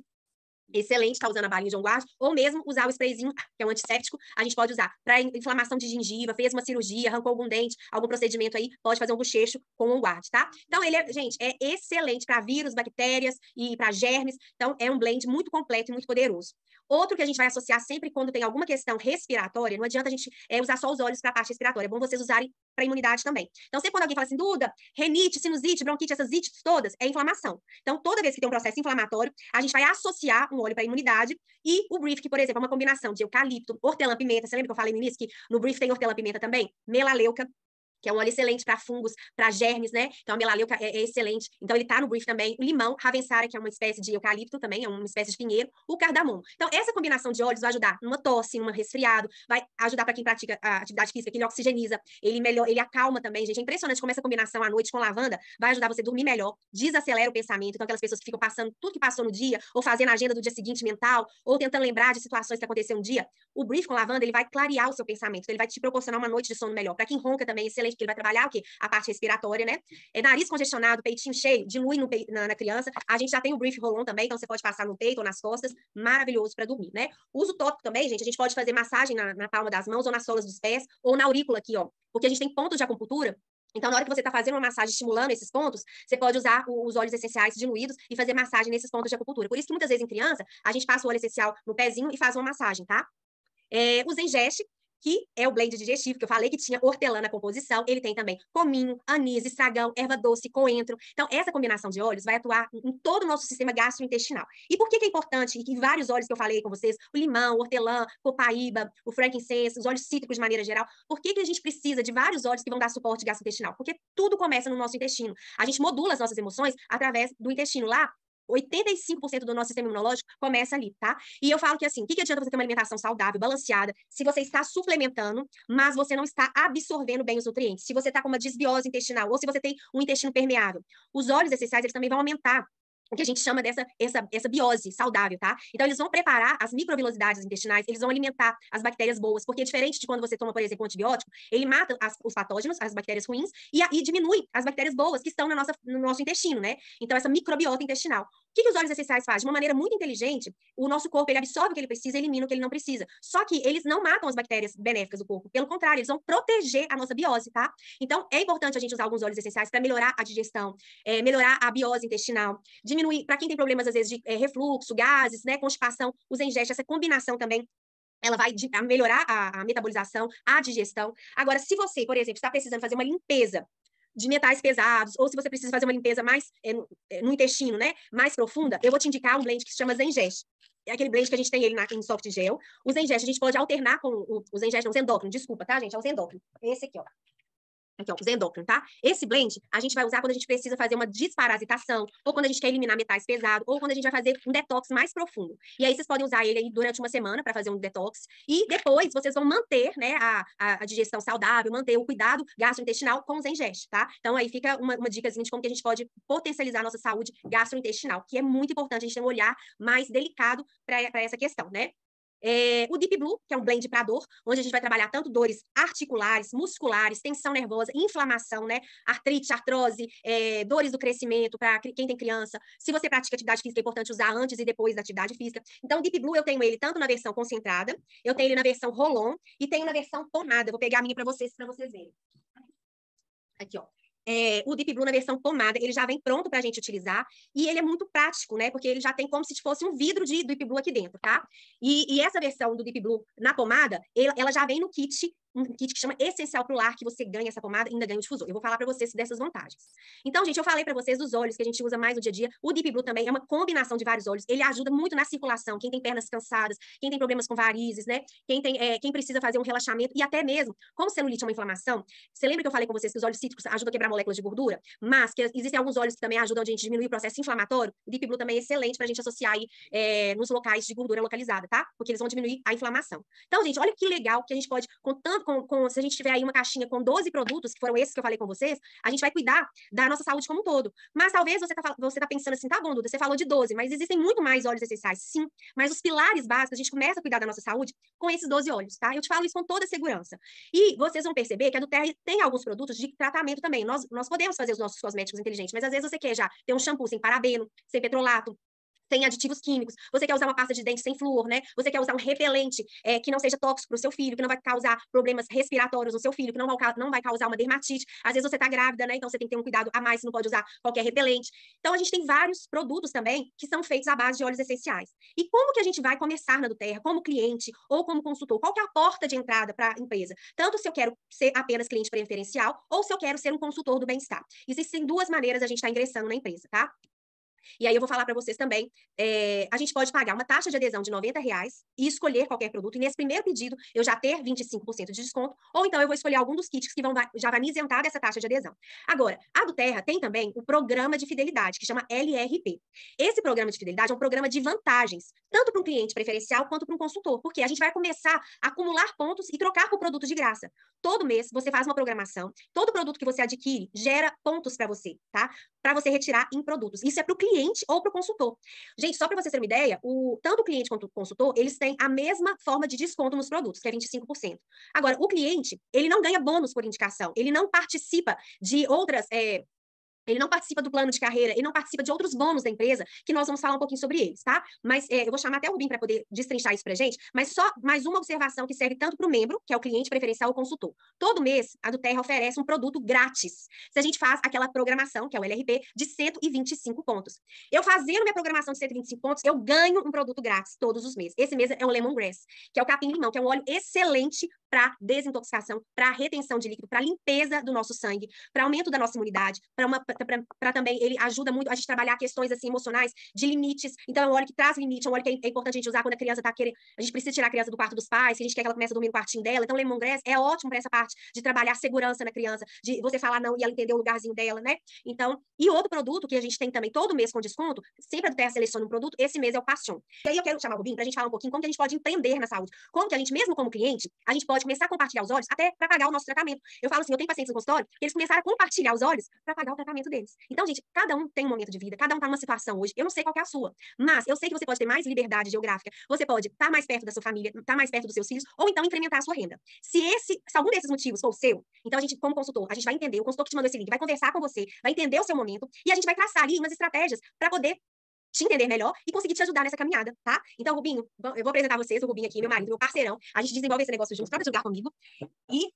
Excelente, tá usando a balinha de On Guard, ou mesmo usar o sprayzinho, que é um antisséptico, a gente pode usar para inflamação de gengiva, fez uma cirurgia, arrancou algum dente, algum procedimento aí, pode fazer um bochecho com On Guard, tá? Então, ele gente, é excelente para vírus, bactérias e para germes, então é um blend muito completo e muito poderoso. Outro que a gente vai associar sempre quando tem alguma questão respiratória, não adianta a gente usar só os olhos para a parte respiratória, é bom vocês usarem para imunidade também. Então, sempre quando alguém fala assim, Duda, renite, sinusite, bronquite, essas ites todas, é inflamação. Então, toda vez que tem um processo inflamatório, a gente vai associar um óleo para imunidade e o Brief, que, por exemplo, é uma combinação de eucalipto, hortelã-pimenta. Você lembra que eu falei no início que no Brief tem hortelã-pimenta também? Melaleuca, que é um óleo excelente para fungos, para germes, né? Então, a melaleuca é excelente. Então, ele tá no Brief também. O limão, Ravensara, que é uma espécie de eucalipto também, é uma espécie de pinheiro. O cardamomo. Então, essa combinação de óleos vai ajudar numa tosse, num resfriado, vai ajudar para quem pratica a atividade física, que ele oxigeniza, ele acalma também, gente. É impressionante como essa combinação à noite com lavanda vai ajudar você a dormir melhor, desacelera o pensamento. Então, aquelas pessoas que ficam passando tudo que passou no dia, ou fazendo a agenda do dia seguinte mental, ou tentando lembrar de situações que aconteceram um dia, o Brief com lavanda, ele vai clarear o seu pensamento. Então, ele vai te proporcionar uma noite de sono melhor. Para quem ronca também, é excelente, porque ele vai trabalhar o quê? A parte respiratória, né? Nariz congestionado, peitinho cheio, dilui na criança. A gente já tem o Brief Roll-On também, então você pode passar no peito ou nas costas, maravilhoso para dormir, né? Uso tópico também, gente, a gente pode fazer massagem na palma das mãos ou nas solas dos pés, ou na aurícula aqui, ó, porque a gente tem pontos de acupuntura. Então, na hora que você está fazendo uma massagem estimulando esses pontos, você pode usar os óleos essenciais diluídos e fazer massagem nesses pontos de acupuntura. Por isso que muitas vezes em criança, a gente passa o óleo essencial no pezinho e faz uma massagem, tá? O Zengeste, que é o blend digestivo, que eu falei que tinha hortelã na composição, ele tem também cominho, anis, estragão, erva doce, coentro. Então, essa combinação de óleos vai atuar em todo o nosso sistema gastrointestinal. E por que é importante, e que vários óleos que eu falei com vocês, o limão, o hortelã, copaíba, o frankincense, os óleos cítricos de maneira geral, por que a gente precisa de vários óleos que vão dar suporte gastrointestinal? Porque tudo começa no nosso intestino. A gente modula as nossas emoções através do intestino. Lá, 85% do nosso sistema imunológico começa ali, tá? E eu falo que assim, o que adianta você ter uma alimentação saudável, balanceada, se você está suplementando, mas você não está absorvendo bem os nutrientes, se você está com uma desbiose intestinal, ou se você tem um intestino permeável. Os óleos essenciais, eles também vão aumentar o que a gente chama essa biose saudável, tá? Então, eles vão preparar as microvilosidades intestinais, eles vão alimentar as bactérias boas, porque diferente de quando você toma, por exemplo, um antibiótico, ele mata os patógenos, as bactérias ruins, e diminui as bactérias boas que estão no nosso intestino, né? Então, essa microbiota intestinal. O que os óleos essenciais fazem? De uma maneira muito inteligente, o nosso corpo, ele absorve o que ele precisa e elimina o que ele não precisa. Só que eles não matam as bactérias benéficas do corpo, pelo contrário, eles vão proteger a nossa biose, tá? Então, é importante a gente usar alguns óleos essenciais para melhorar a digestão, melhorar a biose intestinal, diminuir, para quem tem problemas, às vezes, de refluxo, gases, né, constipação, os Zengeste, essa combinação também, ela vai melhorar a metabolização, a digestão. Agora, se você, por exemplo, está precisando fazer uma limpeza de metais pesados, ou se você precisa fazer uma limpeza mais no intestino, né, mais profunda, eu vou te indicar um blend que se chama Zengeste. É aquele blend que a gente tem ele em soft gel. O Zengeste, a gente pode alternar com o Zengeste, não, o Zendócrino, desculpa, tá, gente? É o Zendócrino. Esse aqui, ó. Aqui, ó, o Zendócrino, tá? Esse blend a gente vai usar quando a gente precisa fazer uma desparasitação, ou quando a gente quer eliminar metais pesados, ou quando a gente vai fazer um detox mais profundo. E aí vocês podem usar ele aí durante uma semana para fazer um detox, e depois vocês vão manter, né, a digestão saudável, manter o cuidado gastrointestinal com o Zengeste, tá? Então aí fica uma dicasinha de como que a gente pode potencializar a nossa saúde gastrointestinal, que é muito importante a gente ter um olhar mais delicado para essa questão, né? O Deep Blue, que é um blend para dor, onde a gente vai trabalhar tanto dores articulares, musculares, tensão nervosa, inflamação, né? Artrite, artrose, dores do crescimento para quem tem criança. Se você pratica atividade física, é importante usar antes e depois da atividade física. Então, o Deep Blue, eu tenho ele tanto na versão concentrada, eu tenho ele na versão roll-on e tenho na versão pomada. Vou pegar a minha para vocês verem. Aqui, ó. O Deep Blue na versão pomada, ele já vem pronto para a gente utilizar e ele é muito prático, né? Porque ele já tem como se fosse um vidro de Deep Blue aqui dentro, tá? E essa versão do Deep Blue na pomada, ela já vem no kit um kit que chama Essencial pro Lar, que você ganha essa pomada e ainda ganha o difusor. Eu vou falar para vocês dessas vantagens. Então, gente, eu falei para vocês dos óleos que a gente usa mais no dia a dia. O Deep Blue também é uma combinação de vários óleos. Ele ajuda muito na circulação. Quem tem pernas cansadas, quem tem problemas com varizes, né? Quem precisa fazer um relaxamento e até mesmo, como celulite é uma inflamação, você lembra que eu falei com vocês que os óleos cítricos ajudam a quebrar moléculas de gordura? Mas que existem alguns óleos que também ajudam a gente a diminuir o processo inflamatório. O Deep Blue também é excelente para a gente associar aí nos locais de gordura localizada, tá? Porque eles vão diminuir a inflamação. Então, gente, olha que legal que a gente pode, se a gente tiver aí uma caixinha com 12 produtos, que foram esses que eu falei com vocês, a gente vai cuidar da nossa saúde como um todo. Mas talvez você tá pensando assim, tá bom, Duda, você falou de 12, mas existem muito mais óleos essenciais, sim. Mas os pilares básicos, a gente começa a cuidar da nossa saúde com esses 12 óleos, tá? Eu te falo isso com toda segurança. E vocês vão perceber que a Doterra tem alguns produtos de tratamento também. Nós podemos fazer os nossos cosméticos inteligentes, mas às vezes você quer já ter um shampoo sem parabeno, sem petrolato, sem aditivos químicos, você quer usar uma pasta de dente sem flúor, né? Você quer usar um repelente que não seja tóxico para o seu filho, que não vai causar problemas respiratórios no seu filho, que não vai causar uma dermatite. Às vezes você está grávida, né? Então você tem que ter um cuidado a mais, você não pode usar qualquer repelente. Então a gente tem vários produtos também que são feitos à base de óleos essenciais. E como que a gente vai começar na Doterra, como cliente ou como consultor? Qual que é a porta de entrada para a empresa? Tanto se eu quero ser apenas cliente preferencial ou se eu quero ser um consultor do bem-estar. Existem duas maneiras de a gente estar ingressando na empresa, tá? E aí eu vou falar para vocês também, a gente pode pagar uma taxa de adesão de R$ 90 e escolher qualquer produto, e nesse primeiro pedido eu já ter 25% de desconto, ou então eu vou escolher algum dos kits que já vai me isentar dessa taxa de adesão. Agora, a do Terra tem também o programa de fidelidade, que chama LRP. Esse programa de fidelidade é um programa de vantagens, tanto para um cliente preferencial quanto para um consultor, porque a gente vai começar a acumular pontos e trocar por produto de graça. Todo mês você faz uma programação, todo produto que você adquire gera pontos para você, tá? Para você retirar em produtos. Isso é para o cliente ou para o consultor. Gente, só para vocês terem uma ideia, tanto o cliente quanto o consultor, eles têm a mesma forma de desconto nos produtos, que é 25%. Agora, o cliente, ele não ganha bônus por indicação, ele não participa de outras... Ele não participa do plano de carreira, ele não participa de outros bônus da empresa, que nós vamos falar um pouquinho sobre eles, tá? Mas eu vou chamar até o Rubim para poder destrinchar isso pra gente, mas só mais uma observação que serve tanto para o membro, que é o cliente preferencial ou consultor. Todo mês, a Doterra oferece um produto grátis. Se a gente faz aquela programação, que é o LRP, de 125 pontos. Eu fazendo minha programação de 125 pontos, eu ganho um produto grátis todos os meses. Esse mês é o Lemongrass, que é o capim-limão, que é um óleo excelente para desintoxicação, para retenção de líquido, para limpeza do nosso sangue, para aumento da nossa imunidade, para também ele ajuda muito a gente trabalhar questões assim emocionais de limites. Então é um óleo que traz limite, é um óleo que é importante a gente usar quando a criança está querendo, a gente precisa tirar a criança do quarto dos pais, se a gente quer que ela comece a dormir no quartinho dela. Então o Lemongrass é ótimo para essa parte de trabalhar segurança na criança, de você falar não e ela entender o lugarzinho dela, né? Então, e outro produto que a gente tem também todo mês com desconto, sempre a Doterra seleciona um produto, esse mês é o Passion. E aí eu quero chamar o Rubim para a gente falar um pouquinho como que a gente pode empreender na saúde, como que a gente, mesmo como cliente, a gente pode começar a compartilhar os óleos até para pagar o nosso tratamento. Eu falo assim, eu tenho pacientes no consultório que eles começaram a compartilhar os óleos para pagar o tratamento deles. Então, gente, cada um tem um momento de vida, cada um está numa situação hoje. Eu não sei qual que é a sua, mas eu sei que você pode ter mais liberdade geográfica, você pode estar mais perto da sua família, estar mais perto dos seus filhos, ou então incrementar a sua renda. Se algum desses motivos for o seu, então a gente, como consultor, a gente vai entender, o consultor que te mandou esse link vai conversar com você, vai entender o seu momento, e a gente vai traçar ali umas estratégias para poder te entender melhor e conseguir te ajudar nessa caminhada, tá? Então, Rubinho, eu vou apresentar vocês, o Rubinho aqui, meu marido, meu parceirão. A gente desenvolve esse negócio juntos, pode jogar comigo. E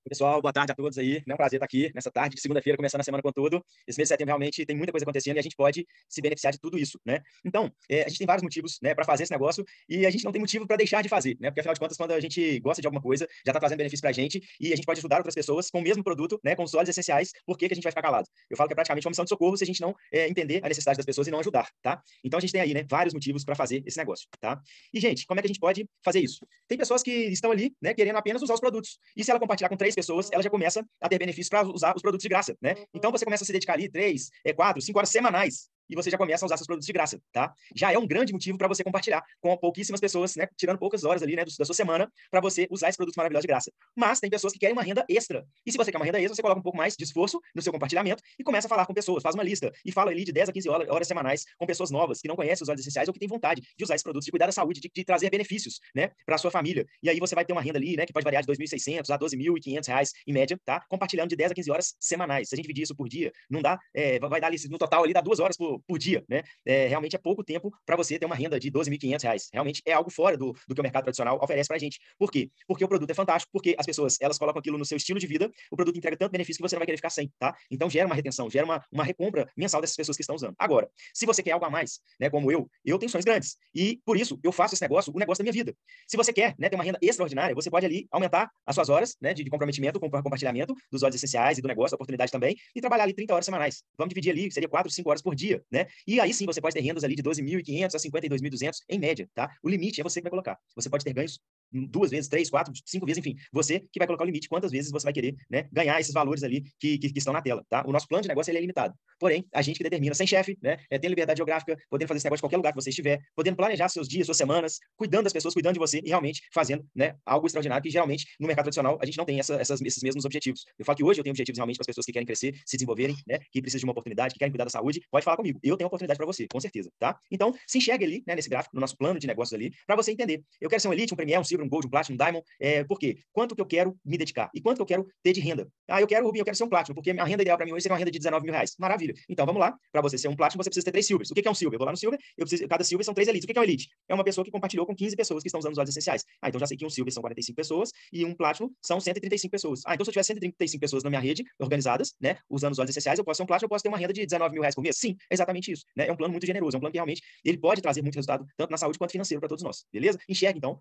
Pessoal, boa tarde a todos aí. É um prazer estar aqui nessa tarde de segunda-feira, começando a semana com tudo. Esse mês de setembro realmente tem muita coisa acontecendo e a gente pode se beneficiar de tudo isso, né? Então, a gente tem vários motivos, né, para fazer esse negócio e a gente não tem motivo para deixar de fazer, né? Porque afinal de contas, quando a gente gosta de alguma coisa, já está trazendo benefício para a gente e a gente pode ajudar outras pessoas com o mesmo produto, né, com os óleos essenciais. Por que que a gente vai ficar calado? Eu falo que é praticamente uma missão de socorro se a gente não entender a necessidade das pessoas e não ajudar, tá? Então a gente tem aí, né, vários motivos para fazer esse negócio, tá? E gente, como é que a gente pode fazer isso? Tem pessoas que estão ali, né, querendo apenas usar os produtos. E se ela compartilhar com 3 pessoas, ela já começa a ter benefícios para usar os produtos de graça, né? Então você começa a se dedicar ali 3, 4, 5 horas semanais e você já começa a usar seus produtos de graça, tá? Já é um grande motivo para você compartilhar com pouquíssimas pessoas, né? Tirando poucas horas ali, né, da sua semana, para você usar esses produtos maravilhosos de graça. Mas tem pessoas que querem uma renda extra. E se você quer uma renda extra, você coloca um pouco mais de esforço no seu compartilhamento e começa a falar com pessoas, faz uma lista e fala ali de 10 a 15 horas semanais com pessoas novas que não conhecem os óleos essenciais ou que têm vontade de usar esses produtos, de cuidar da saúde, de trazer benefícios, né, para a sua família. E aí você vai ter uma renda ali, né, que pode variar de R$ 2.600 a R$ 12.500 em média, tá? Compartilhando de 10 a 15 horas semanais. Se a gente dividir isso por dia, não dá, vai dar ali, no total ali dá 2 horas valor por dia, né? Realmente é pouco tempo para você ter uma renda de R$ 12.500. Realmente é algo fora do que o mercado tradicional oferece para a gente. Por quê? Porque o produto é fantástico, porque as pessoas, elas colocam aquilo no seu estilo de vida, o produto entrega tanto benefício que você não vai querer ficar sem, tá? Então gera uma retenção, gera uma recompra mensal dessas pessoas que estão usando. Agora, se você quer algo a mais, né, como eu tenho sonhos grandes. E por isso eu faço esse negócio, o negócio da minha vida. Se você quer, né, ter uma renda extraordinária, você pode ali aumentar as suas horas, né, de comprometimento com o compartilhamento dos óleos essenciais e do negócio, da oportunidade também, e trabalhar ali 30 horas semanais. Vamos dividir ali, seria 4, 5 horas por dia, né? E aí sim você pode ter rendas ali de 12.500 a 52.200 em média, tá? O limite é você que vai colocar. Você pode ter ganhos 2 vezes, 3, 4, 5 vezes, enfim. Você que vai colocar o limite, quantas vezes você vai querer, né, ganhar esses valores ali que estão na tela, tá? O nosso plano de negócio ele é limitado. Porém, a gente que determina sem chefe, né, tendo liberdade geográfica, podendo fazer esse negócio de qualquer lugar que você estiver, podendo planejar seus dias, suas semanas, cuidando das pessoas, cuidando de você e realmente fazendo, né, algo extraordinário que geralmente no mercado tradicional a gente não tem esses mesmos objetivos. Eu falo que hoje eu tenho objetivos realmente para as pessoas que querem crescer, se desenvolverem, né, que precisam de uma oportunidade, que querem cuidar da saúde, pode falar comigo. Eu tenho uma oportunidade para você, com certeza, tá? Então, se enxergue ali, né, nesse gráfico, no nosso plano de negócios ali, para você entender. Eu quero ser um Elite, um Premier, um Silver, um Gold, um Platinum, um Diamond. Por quê? Quanto que eu quero me dedicar? E quanto que eu quero ter de renda? Eu quero, Rubinho, eu quero ser um Platinum, porque a renda ideal para mim hoje seria uma renda de R$ 19.000. Maravilha. Então, vamos lá. Para você ser um Platinum, você precisa ter 3 Silvers. O que é um Silver? Eu vou lá no Silver, cada Silver são 3 Elites. O que é um Elite? É uma pessoa que compartilhou com 15 pessoas que estão usando os óleos essenciais. Então já sei que um Silver são 45 pessoas e um Platinum são 135 pessoas. Então se eu tiver 135 pessoas na minha rede, organizadas, né, usando os óleos essenciais, eu posso ser um Platinum, eu posso ter uma renda de R$ 19.000 por mês. Sim, é exatamente isso, né? É um plano muito generoso, é um plano que realmente ele pode trazer muito resultado, tanto na saúde quanto financeiro para todos nós, beleza? Enxergue, então,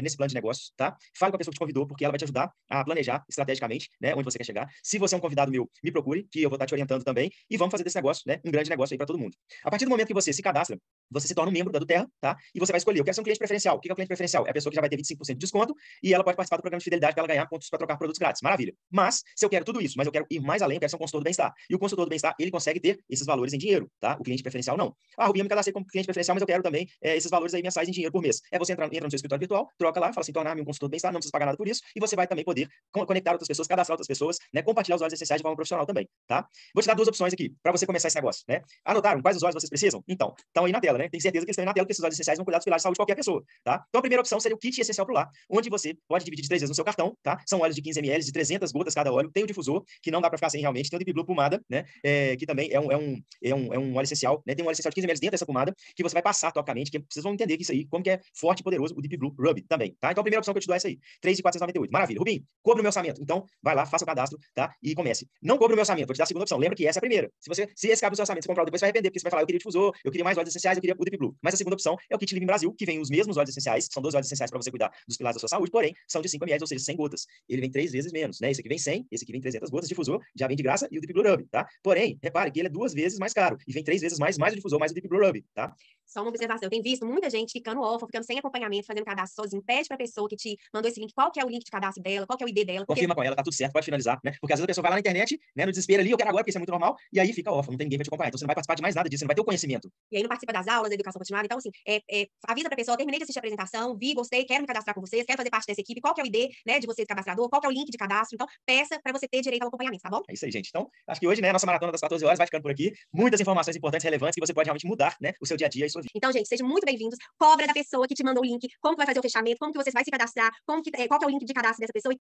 nesse plano de negócios, tá? Fale com a pessoa que te convidou, porque ela vai te ajudar a planejar estrategicamente, né, onde você quer chegar. Se você é um convidado meu, me procure, que eu vou estar te orientando também, e vamos fazer desse negócio, né, um grande negócio aí para todo mundo. A partir do momento que você se cadastra, você se torna um membro da Duterra, tá? E você vai escolher, eu quero ser um cliente preferencial. O que é o cliente preferencial? É a pessoa que já vai ter 25% de desconto e ela pode participar do programa de fidelidade para ela ganhar pontos para trocar produtos grátis. Maravilha. Mas, se eu quero tudo isso, mas eu quero ir mais além, eu quero ser um consultor do bem-estar. E o consultor do bem-estar, ele consegue ter esses valores em dinheiro, tá? O cliente preferencial não. Rubinho, eu me cadastrei como cliente preferencial, mas eu quero também esses valores aí mensais em dinheiro por mês. Você entra no seu escritório virtual, troca lá, fala assim, tornar-me um consultor do bem-estar, não precisa pagar nada por isso, e você vai também poder conectar outras pessoas, cadastrar outras pessoas, né? Compartilhar os óleos essenciais de forma profissional também, tá? Vou te dar 2 opções aqui, para você começar esse negócio, né? Anotaram quais os óleos vocês precisam? Então, estão aí na tela, né? Tem certeza que eles estão aí na tela, porque esses óleos essenciais vão cuidar dos pilares de saúde de qualquer pessoa, tá? Então, a primeira opção seria o kit essencial pro lar, onde você pode dividir de 3 vezes no seu cartão, tá? São óleos de 15 ml, de 300 gotas cada óleo. Tem o difusor, que não dá para ficar sem realmente. Tem o Deep Blue pomada, né? Que também é um óleo essencial, né? Tem um óleo essencial de 15 ml dentro dessa pomada, que você vai passar topicamente, que vocês vão entender que isso aí, como que é forte e poderoso o Deep Blue Rub também, tá? Então, a primeira opção que eu te dou é essa aí, 3.498. Maravilha. Rubinho, cobre o meu orçamento. Então, vai lá, faça o cadastro, tá? E comece. Não cobre o meu orçamento, vou te dar a segunda opção. Lembra que essa é a primeira. Se esse cabe no seu orçamento, você comprar depois, você vai arrepender, porque você vai falar, eu queria o difusor, eu queria mais óleos essenciais, eu queria o Deep Blue. Mas a segunda opção é o Kit Living Brasil, que vem os mesmos óleos essenciais, são 2 óleos essenciais para você cuidar dos pilares da sua saúde, porém, são de 5 ml, ou seja, 100 gotas. Ele vem 3 vezes menos, né? Esse aqui vem 100, esse aqui vem 300 gotas, difusor, já vem de graça, e o Deep Blue Rub, tá? Porém, repare que ele é 2 vezes mais caro, e vem 3 vezes mais o difusor, mais o Deep Blue Rub, tá? Só uma observação, eu tenho visto muita gente ficando órfã, ficando sem acompanhamento, fazendo cadastro sozinho. Pede para a pessoa que te mandou esse link, qual que é o link de cadastro dela, qual que é o ID dela. Confirma com ela, tá tudo certo, pode finalizar, né? Porque às vezes a pessoa vai lá na internet, né, no desespero ali, eu quero agora, porque isso é muito normal, e aí fica órfã, não tem ninguém para te acompanhar. Então você não vai participar de mais nada disso, você não vai ter o conhecimento. E aí não participa das aulas, da educação continuada. Então, assim, avisa para a pessoa, terminei de assistir a apresentação, vi, gostei, quero me cadastrar com vocês, quero fazer parte dessa equipe, qual que é o ID, né, de você, cadastrador, qual que é o link de cadastro. Então, peça para você ter direito ao acompanhamento, tá bom? É isso aí, gente. Então, acho que hoje, né, a nossa maratona das 14 horas vai ficando por aqui. Muitas informações importantes, relevantes, que você pode realmente mudar, né, o seu dia a dia e sua vida. Então, gente, sejam muito bem-vindos. Cobra da pessoa que te mandou o link, como que vai fazer o fechamento, como que você vai se cadastrar, qual que é o link de cadastro dessa pessoa.